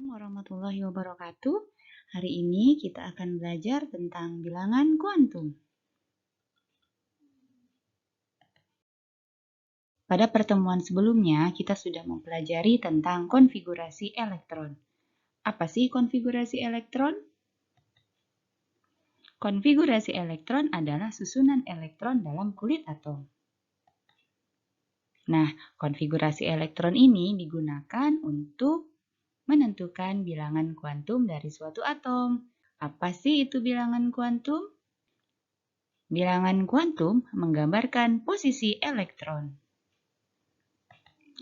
warahmatullahi wabarakatuh. Hari ini kita akan belajar tentang bilangan kuantum. Pada pertemuan sebelumnya, kita sudah mempelajari tentang konfigurasi elektron. Apa sih konfigurasi elektron? Konfigurasi elektron adalah susunan elektron dalam kulit atom. Nah, konfigurasi elektron ini digunakan untuk menentukan bilangan kuantum dari suatu atom. Apa sih itu bilangan kuantum? Bilangan kuantum menggambarkan posisi elektron.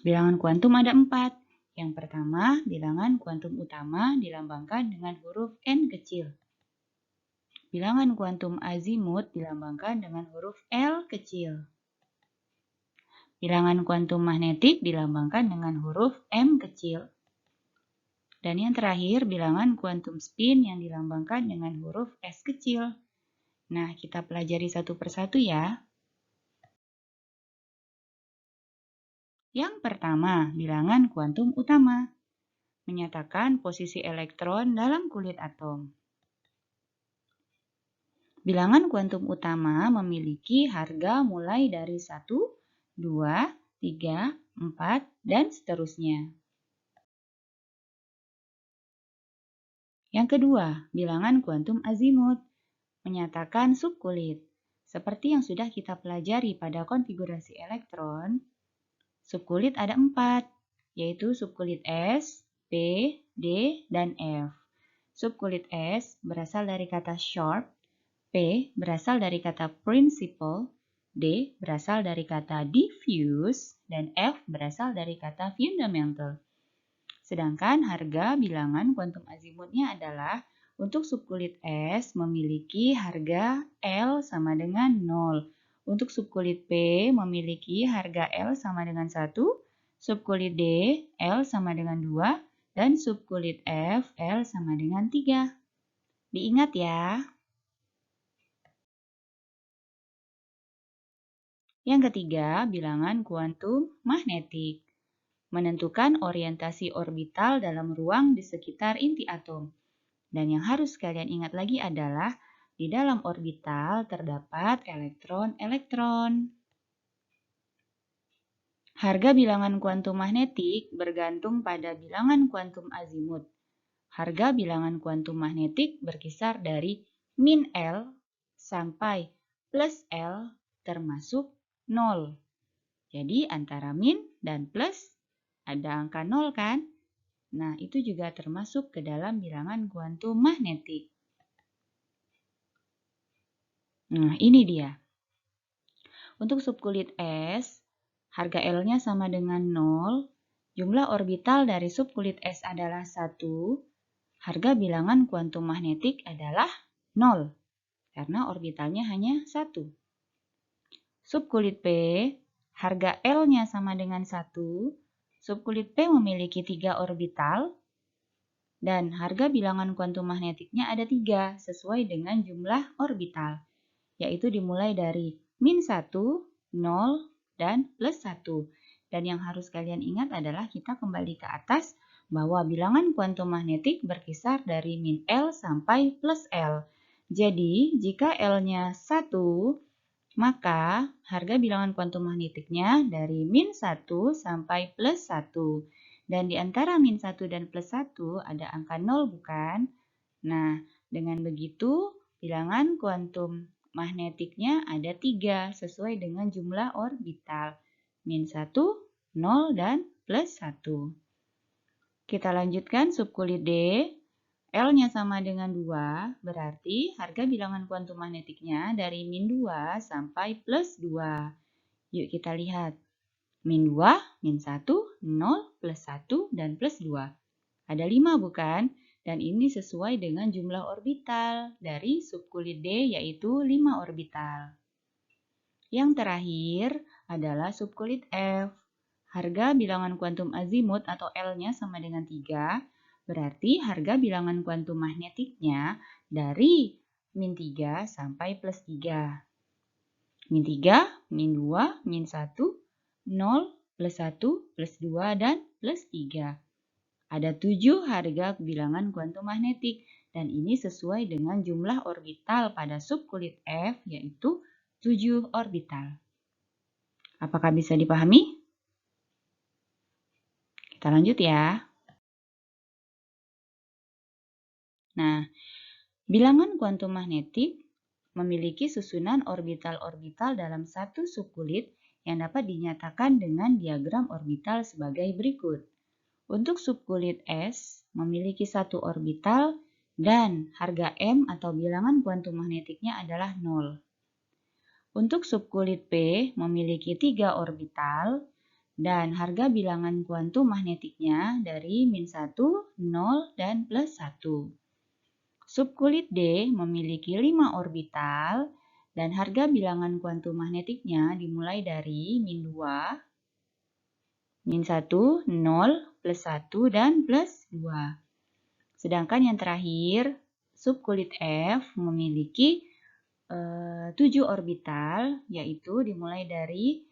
Bilangan kuantum ada 4. Yang pertama, bilangan kuantum utama dilambangkan dengan huruf N kecil. Bilangan kuantum azimut dilambangkan dengan huruf L kecil. Bilangan kuantum magnetik dilambangkan dengan huruf M kecil. Dan yang terakhir, bilangan kuantum spin yang dilambangkan dengan huruf S kecil. Nah, kita pelajari satu persatu ya. Yang pertama, bilangan kuantum utama. Menyatakan posisi elektron dalam kulit atom. Bilangan kuantum utama memiliki harga mulai dari 1, 2, 3, 4, dan seterusnya. Yang kedua, bilangan kuantum azimut menyatakan subkulit. Seperti yang sudah kita pelajari pada konfigurasi elektron, subkulit ada 4, yaitu subkulit S, P, D, dan F. Subkulit S berasal dari kata short, P berasal dari kata principal, D berasal dari kata diffuse, dan F berasal dari kata fundamental. Sedangkan harga bilangan kuantum azimutnya adalah untuk subkulit S memiliki harga L sama dengan 0. Untuk subkulit P memiliki harga L sama dengan 1, subkulit D L sama dengan 2, dan subkulit F L sama dengan 3. Diingat ya. Yang ketiga, bilangan kuantum magnetik. Menentukan orientasi orbital dalam ruang di sekitar inti atom. Dan yang harus kalian ingat lagi adalah di dalam orbital terdapat elektron-elektron. Harga bilangan kuantum magnetik bergantung pada bilangan kuantum azimut. Harga bilangan kuantum magnetik berkisar dari min L sampai plus L termasuk 0. Jadi antara min dan plus ada angka 0 kan? Nah, itu juga termasuk ke dalam bilangan kuantum magnetik. Nah, ini dia. Untuk subkulit S, harga L-nya sama dengan 0, jumlah orbital dari subkulit S adalah 1, harga bilangan kuantum magnetik adalah 0, karena orbitalnya hanya 1. Subkulit P, harga L-nya sama dengan 1, subkulit P memiliki 3 orbital, dan harga bilangan kuantum magnetiknya ada 3 sesuai dengan jumlah orbital, yaitu dimulai dari min 1, 0, dan plus 1. Dan yang harus kalian ingat adalah kita kembali ke atas bahwa bilangan kuantum magnetik berkisar dari min L sampai plus L. Jadi, jika L-nya 1, maka harga bilangan kuantum magnetiknya dari min 1 sampai plus 1. Dan di antara min 1 dan plus 1 ada angka 0 bukan? Nah, dengan begitu bilangan kuantum magnetiknya ada 3 sesuai dengan jumlah orbital. Min 1, 0, dan plus 1. Kita lanjutkan subkulit D. L-nya sama dengan 2, berarti harga bilangan kuantum magnetiknya dari min 2 sampai plus 2. Yuk kita lihat. Min 2, min 1, 0, plus 1, dan plus 2. Ada 5 bukan? Dan ini sesuai dengan jumlah orbital dari subkulit D yaitu 5 orbital. Yang terakhir adalah subkulit F. Harga bilangan kuantum azimut atau L-nya sama dengan 3. Berarti harga bilangan kuantum magnetiknya dari min 3 sampai plus 3. Min 3, min 2, min 1, 0, plus 1, plus 2, dan plus 3. Ada 7 harga bilangan kuantum magnetik, dan ini sesuai dengan jumlah orbital pada subkulit F, yaitu 7 orbital. Apakah bisa dipahami? Kita lanjut ya. Nah, bilangan kuantum magnetik memiliki susunan orbital-orbital dalam satu subkulit yang dapat dinyatakan dengan diagram orbital sebagai berikut. Untuk subkulit S memiliki satu orbital dan harga M atau bilangan kuantum magnetiknya adalah 0. Untuk subkulit P memiliki 3 orbital dan harga bilangan kuantum magnetiknya dari -1, 0, dan +1. Subkulit D memiliki 5 orbital dan harga bilangan kuantum magnetiknya dimulai dari -2, -1, 0, +1, dan +2. Sedangkan yang terakhir, subkulit F memiliki 7 orbital, yaitu dimulai dari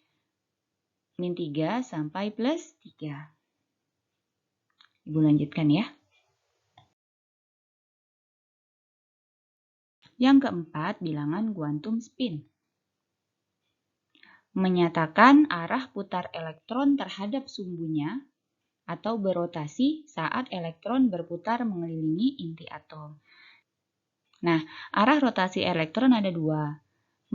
-3 sampai +3. Ibu lanjutkan ya. Yang keempat, bilangan kuantum spin. Menyatakan arah putar elektron terhadap sumbunya atau berotasi saat elektron berputar mengelilingi inti atom. Nah, arah rotasi elektron ada 2.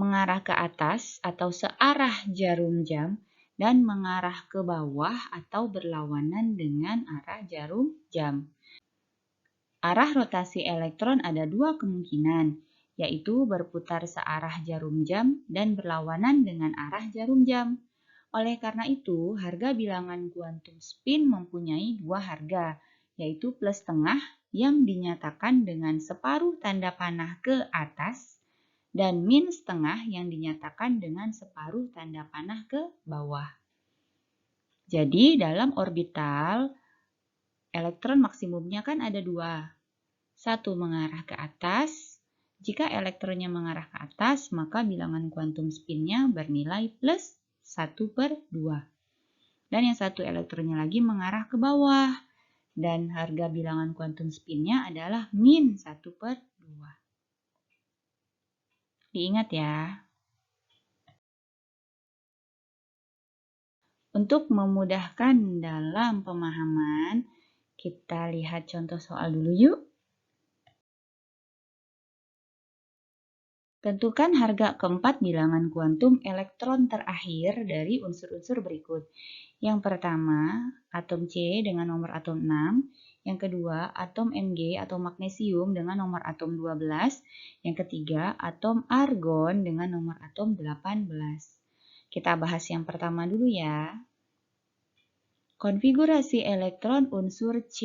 Mengarah ke atas atau searah jarum jam, dan mengarah ke bawah atau berlawanan dengan arah jarum jam. Arah rotasi elektron ada 2 kemungkinan, yaitu berputar searah jarum jam dan berlawanan dengan arah jarum jam. Oleh karena itu, harga bilangan kuantum spin mempunyai 2 harga, yaitu plus tengah yang dinyatakan dengan separuh tanda panah ke atas dan min setengah yang dinyatakan dengan separuh tanda panah ke bawah. Jadi dalam orbital, elektron maksimumnya kan ada 2. Satu mengarah ke atas. Jika elektronnya mengarah ke atas, maka bilangan kuantum spinnya bernilai plus 1/2. Dan yang satu elektronnya lagi mengarah ke bawah. Dan harga bilangan kuantum spinnya adalah -1/2. Diingat ya. Untuk memudahkan dalam pemahaman, kita lihat contoh soal dulu yuk. Tentukan harga keempat bilangan kuantum elektron terakhir dari unsur-unsur berikut. Yang pertama, atom C dengan nomor atom 6. Yang kedua, atom Mg atau magnesium dengan nomor atom 12. Yang ketiga, atom argon dengan nomor atom 18. Kita bahas yang pertama dulu ya. Konfigurasi elektron unsur C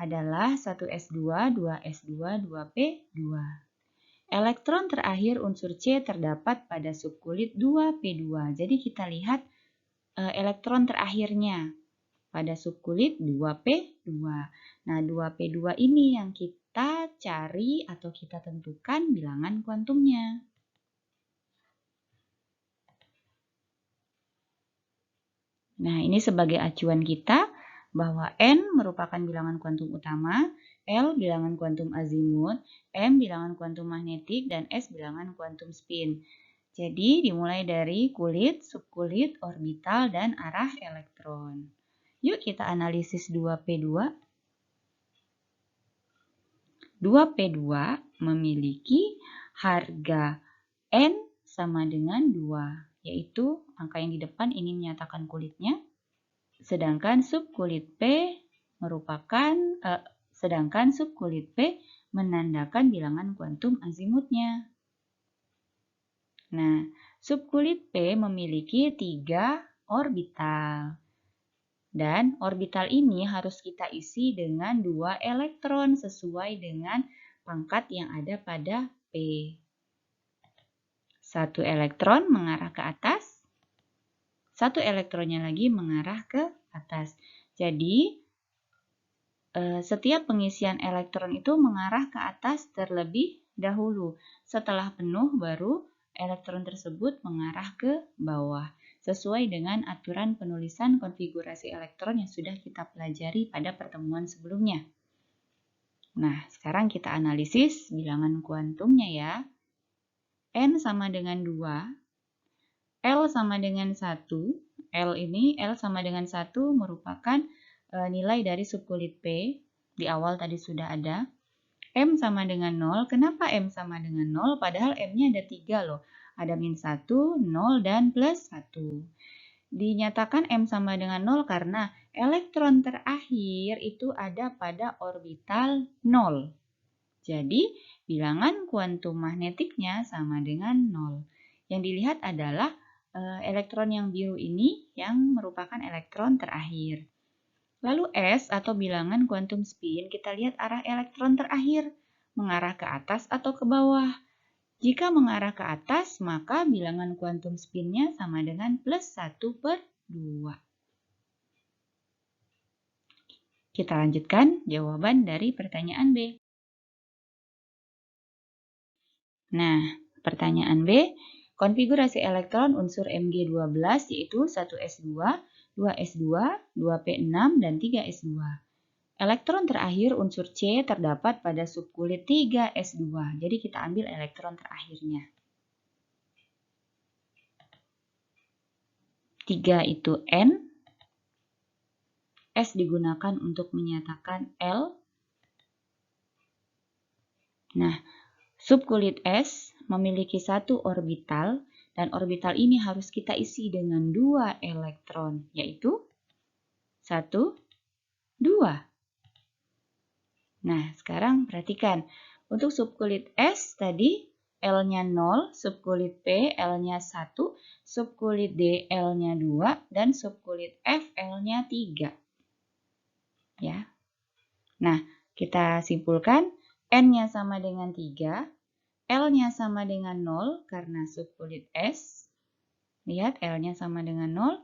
adalah 1s2, 2s2, 2p2. Elektron terakhir unsur C terdapat pada subkulit 2p2. Jadi kita lihat elektron terakhirnya pada subkulit 2p2. Nah, 2p2 ini yang kita cari atau kita tentukan bilangan kuantumnya. Nah, ini sebagai acuan kita bahwa N merupakan bilangan kuantum utama, L bilangan kuantum azimut, M bilangan kuantum magnetik, dan S bilangan kuantum spin. Jadi dimulai dari kulit, subkulit, orbital, dan arah elektron. Yuk kita analisis 2p2. 2p2 memiliki harga N sama dengan 2, yaitu angka yang di depan ini menyatakan kulitnya. Sedangkan subkulit P menandakan bilangan kuantum azimutnya. Nah, subkulit P memiliki 3 orbital. Dan orbital ini harus kita isi dengan 2 elektron sesuai dengan pangkat yang ada pada P. 1 elektron mengarah ke atas, 1 elektronnya lagi mengarah ke atas. Jadi, setiap pengisian elektron itu mengarah ke atas terlebih dahulu. Setelah penuh, baru elektron tersebut mengarah ke bawah. sesuai dengan aturan penulisan konfigurasi elektron yang sudah kita pelajari pada pertemuan sebelumnya. Nah, sekarang kita analisis bilangan kuantumnya ya. N sama dengan 2, L sama dengan 1. L sama dengan 1 merupakan nilai dari subkulit P. Di awal tadi sudah ada. M sama dengan 0. Kenapa M sama dengan 0? Padahal M-nya ada 3 loh. Ada min 1, 0, dan plus 1. Dinyatakan M sama dengan 0 karena elektron terakhir itu ada pada orbital 0. Jadi, bilangan kuantum magnetiknya sama dengan 0. Yang dilihat adalah elektron yang biru ini yang merupakan elektron terakhir. Lalu S atau bilangan kuantum spin, kita lihat arah elektron terakhir, mengarah ke atas atau ke bawah. Jika mengarah ke atas, maka bilangan kuantum spinnya sama dengan plus 1/2. Kita lanjutkan jawaban dari pertanyaan B. Nah, pertanyaan B, konfigurasi elektron unsur Mg12 yaitu 1s2, 2s2, 2p6, dan 3s2. Elektron terakhir unsur C terdapat pada subkulit 3s2. Jadi kita ambil elektron terakhirnya. 3 itu N. S digunakan untuk menyatakan L. Nah, subkulit S memiliki satu orbital dan orbital ini harus kita isi dengan 2 elektron, yaitu 1, 2. Nah, sekarang perhatikan. Untuk subkulit S tadi L-nya 0, subkulit P L-nya 1, subkulit D L-nya 2, dan subkulit F L-nya 3. Ya. Nah, kita simpulkan N-nya sama dengan 3, L-nya sama dengan 0 karena subkulit S. Lihat L-nya sama dengan 0,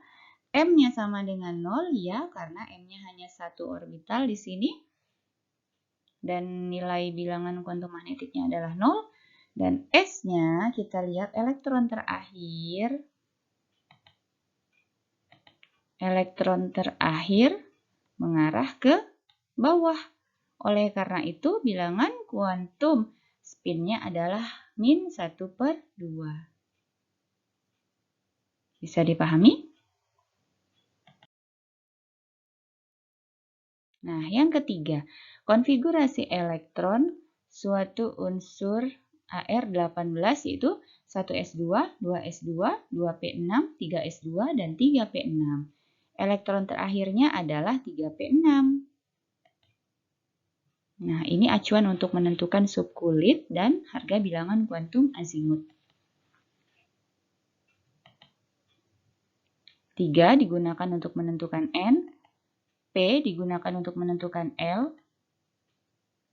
M-nya sama dengan 0 ya karena M-nya hanya satu orbital di sini. Dan nilai bilangan kuantum magnetiknya adalah 0. Dan S-nya kita lihat elektron terakhir. Elektron terakhir mengarah ke bawah. Oleh karena itu bilangan kuantum spinnya adalah min 1/2. Bisa dipahami? Nah, yang ketiga, konfigurasi elektron suatu unsur Ar18 yaitu 1s2, 2s2, 2p6, 3s2, dan 3p6. Elektron terakhirnya adalah 3p6. Nah, ini acuan untuk menentukan subkulit dan harga bilangan kuantum azimut. 3 digunakan untuk menentukan N, P digunakan untuk menentukan L.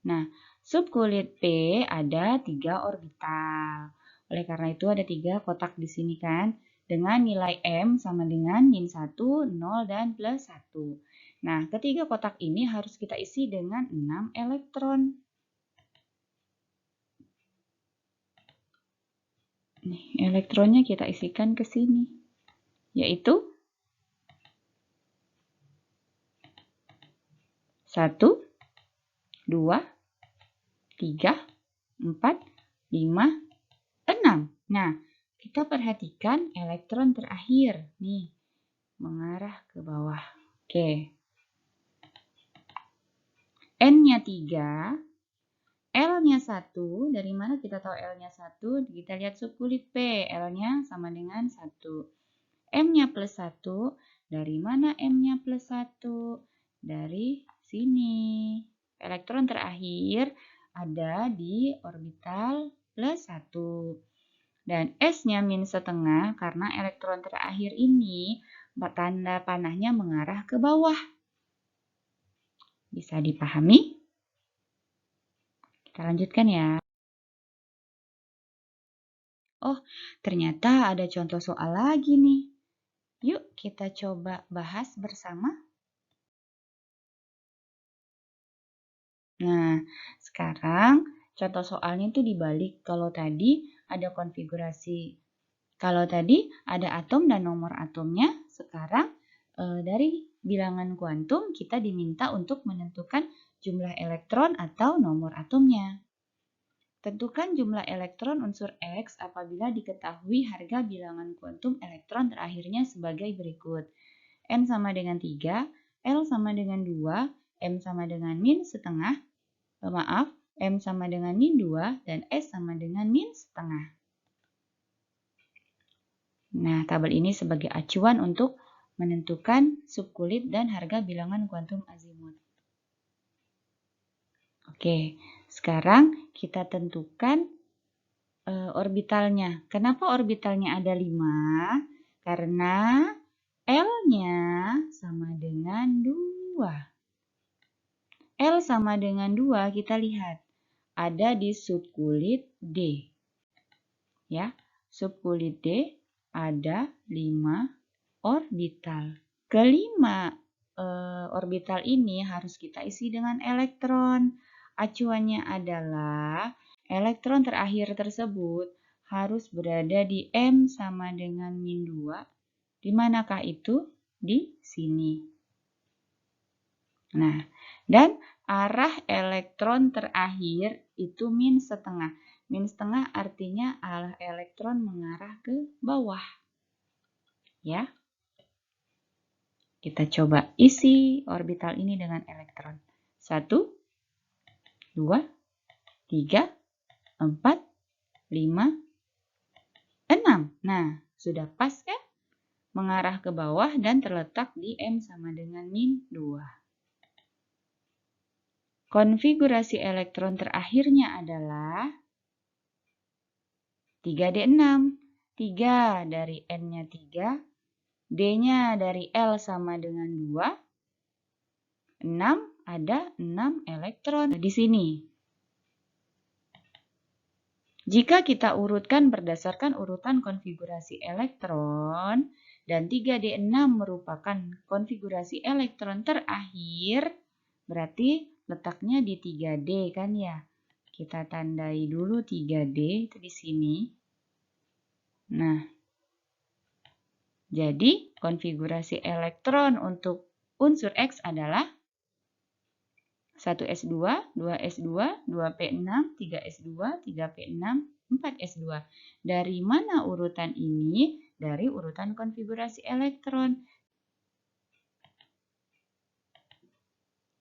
Nah, subkulit P ada 3 orbital. Oleh karena itu ada 3 kotak di sini kan. Dengan nilai M sama dengan min 1, 0, dan plus 1. Nah, ketiga kotak ini harus kita isi dengan 6 elektron. Nih, elektronnya kita isikan ke sini. Yaitu 1, 2, 3, 4, 5, 6. Nah, kita perhatikan elektron terakhir. Nih, mengarah ke bawah. Oke. N-nya 3, L-nya 1. Dari mana kita tahu L-nya 1? Kita lihat subkulit P. L-nya sama dengan 1. M-nya plus 1. Dari mana M-nya plus 1? Dari sini. Elektron terakhir ada di orbital plus 1. Dan S-nya min setengah karena elektron terakhir ini tanda panahnya mengarah ke bawah. Bisa dipahami? Kita lanjutkan ya. Oh, ternyata ada contoh soal lagi nih. Yuk kita coba bahas bersama. Nah, sekarang contoh soalnya itu dibalik. Kalau tadi ada konfigurasi Kalau tadi ada atom dan nomor atomnya, sekarang dari bilangan kuantum kita diminta untuk menentukan jumlah elektron atau nomor atomnya. Tentukan jumlah elektron unsur X apabila diketahui harga bilangan kuantum elektron terakhirnya sebagai berikut. N sama dengan 3, L sama dengan 2, M sama dengan min setengah, M sama dengan min 2, dan S sama dengan min setengah. Nah, tabel ini sebagai acuan untuk menentukan subkulit dan harga bilangan kuantum azimut. Oke, sekarang kita tentukan orbitalnya. Kenapa orbitalnya ada 5? Karena L-nya sama dengan 2. L sama dengan 2, kita lihat. Ada di subkulit D. Ya, subkulit D ada 5 orbital. Kelima orbital ini harus kita isi dengan elektron. Acuannya adalah elektron terakhir tersebut harus berada di M sama dengan min 2. Di manakah itu? Di sini. Nah, dan arah elektron terakhir itu min setengah. Min setengah artinya arah elektron mengarah ke bawah. Ya. Kita coba isi orbital ini dengan elektron. 1, 2, 3, 4, 5, 6. Nah, sudah pas kan? Mengarah ke bawah dan terletak di M sama dengan min 2. Konfigurasi elektron terakhirnya adalah 3D6. 3 dari N-nya 3, D-nya dari L sama dengan 2, 6, ada 6 elektron di sini. Jika kita urutkan berdasarkan urutan konfigurasi elektron, dan 3D6 merupakan konfigurasi elektron terakhir, berarti letaknya di 3D kan ya. Kita tandai dulu 3D itu di sini. Nah, jadi konfigurasi elektron untuk unsur X adalah 1s2, 2s2, 2p6, 3s2, 3p6, 4s2. Dari mana urutan ini? Dari urutan konfigurasi elektron.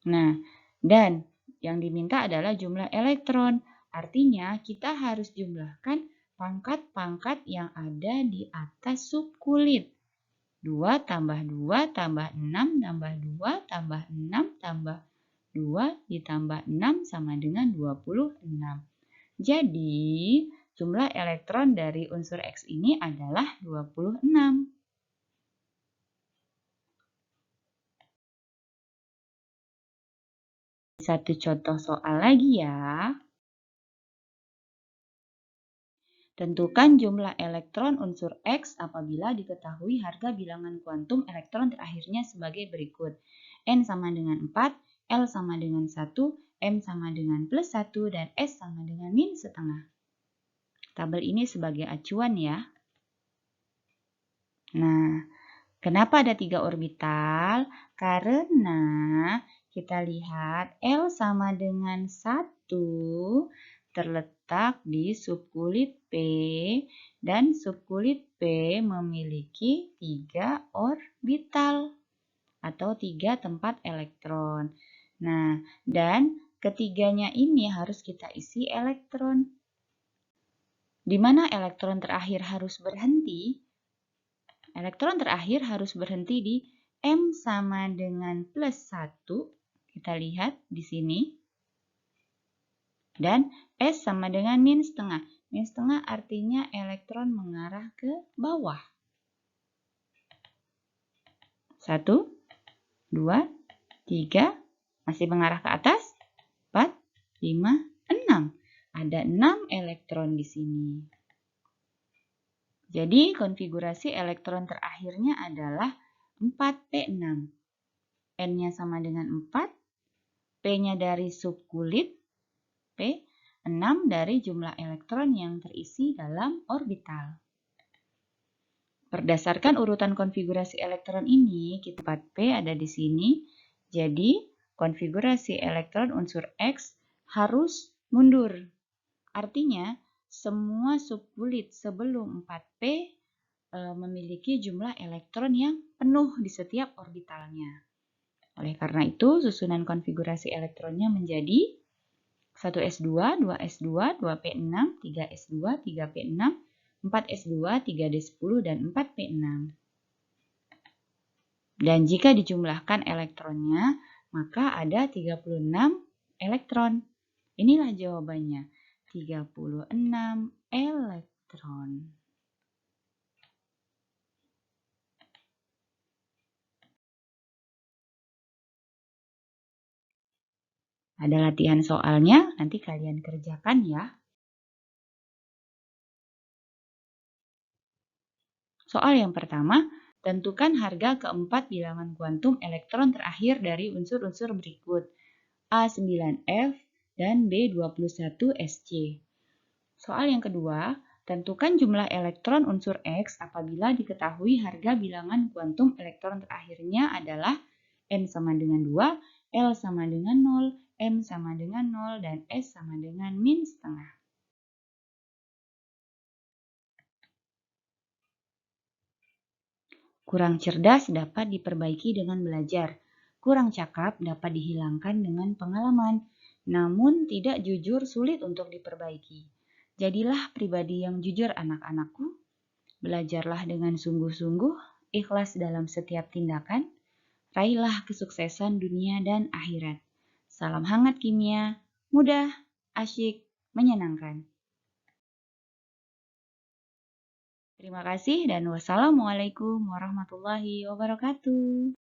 Nah, dan yang diminta adalah jumlah elektron. Artinya kita harus jumlahkan pangkat-pangkat yang ada di atas subkulit. 2 tambah 2 tambah 6 tambah 2 tambah 6 tambah 2 ditambah 6 sama dengan 26. Jadi, jumlah elektron dari unsur X ini adalah 26. Satu contoh soal lagi ya. Tentukan jumlah elektron unsur X apabila diketahui harga bilangan kuantum elektron terakhirnya sebagai berikut. N sama dengan 4, L sama dengan 1, M sama dengan plus 1, dan S sama dengan min setengah. Tabel ini sebagai acuan ya. Nah, kenapa ada 3 orbital? Karena kita lihat L sama dengan 1 terletak di subkulit P, dan subkulit P memiliki 3 orbital atau 3 tempat elektron. Nah, dan ketiganya ini harus kita isi elektron. Di mana elektron terakhir harus berhenti? Elektron terakhir harus berhenti di M sama dengan plus 1. Kita lihat di sini. Dan S sama dengan min setengah. Min setengah artinya elektron mengarah ke bawah. 1, 2, 3, masih mengarah ke atas. 4, 5, 6. Ada 6 elektron di sini. Jadi konfigurasi elektron terakhirnya adalah 4p6. N-nya sama dengan 4, P-nya dari subkulit P, 6 dari jumlah elektron yang terisi dalam orbital. Berdasarkan urutan konfigurasi elektron ini, kita 4P ada di sini. Jadi, konfigurasi elektron unsur X harus mundur. Artinya, semua subkulit sebelum 4P memiliki jumlah elektron yang penuh di setiap orbitalnya. Oleh karena itu, susunan konfigurasi elektronnya menjadi 1s2, 2s2, 2p6, 3s2, 3p6, 4s2, 3d10, dan 4p6. Dan jika dijumlahkan elektronnya, maka ada 36 elektron. Inilah jawabannya, 36 elektron. Ada latihan soalnya, nanti kalian kerjakan ya. Soal yang pertama, tentukan harga keempat bilangan kuantum elektron terakhir dari unsur-unsur berikut, A9F dan B21SC. Soal yang kedua, tentukan jumlah elektron unsur X apabila diketahui harga bilangan kuantum elektron terakhirnya adalah N sama dengan 2, L sama dengan 0, M sama dengan 0, dan S sama dengan min setengah. Kurang cerdas dapat diperbaiki dengan belajar. Kurang cakap dapat dihilangkan dengan pengalaman. Namun tidak jujur sulit untuk diperbaiki. Jadilah pribadi yang jujur anak-anakku. Belajarlah dengan sungguh-sungguh, ikhlas dalam setiap tindakan. Raihlah kesuksesan dunia dan akhirat. Salam hangat kimia, mudah, asyik, menyenangkan. Terima kasih dan wassalamualaikum warahmatullahi wabarakatuh.